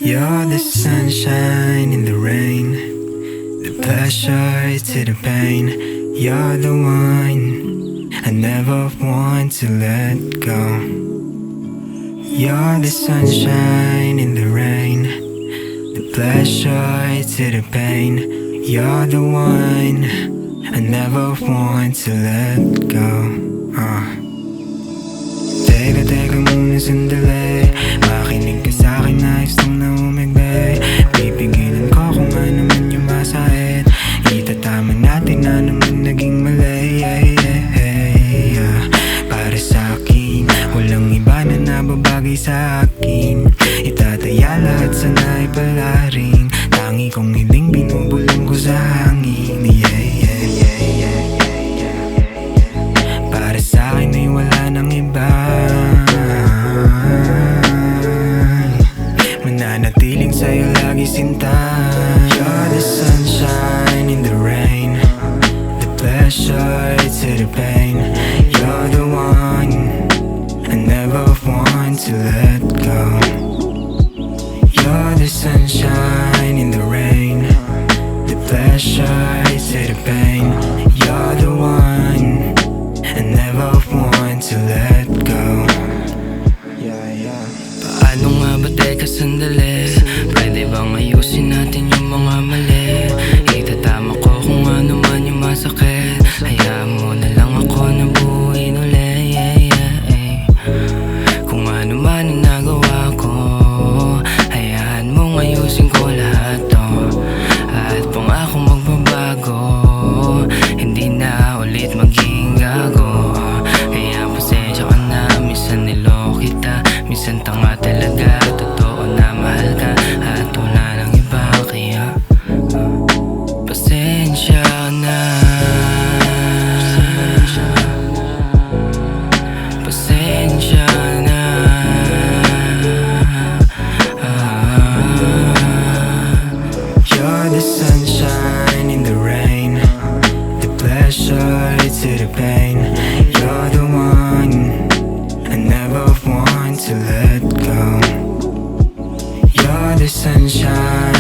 You're the sunshine in the rain, the pleasure to the pain. You're the one I never want to let go. You're the sunshine in the rain, the pleasure to the pain. You're the one I never want to let go. Teka muna sandali, makinig ka sa'kin, ayos lang na umigay. Pipigilan ko kung ano man yung masakit, itatama natin na naman naging mali. Para sa'kin, walang iba na nababagay sa'kin. Itataya lahat sa naipalaring, tangi kong hiling binubulong ko sa hangin. Para sa'kin ay wala nang iba, mananatiling sa'yo lagi sinta. You're the sunshine in the rain, the pleasure to the pain. You're the one I never want to let go. You're the sunshine in the rain, the pleasure to the pain. You're the one I never want to let go. Paano nga ba teka sandali? Pwede bang ayusin natin yung mga mali? Itatama ko kung ano man yung masakit. Hayaan mo na lang ako na buuin uli. Kung ano man ang nagawa ko, hayaan mong ayusin ko lahat to. At pangako magbabago, hindi na ulit maging gago. Kaya pasensya ka na, minsan niloko kita, minsan tanga talaga. Totoo na mahal ka at wala nang iba. Kaya pasensya na, pasensya na. You're the sunshine in the rain, the pleasure to the pain. You're the one I never want to let go. You're the sunshine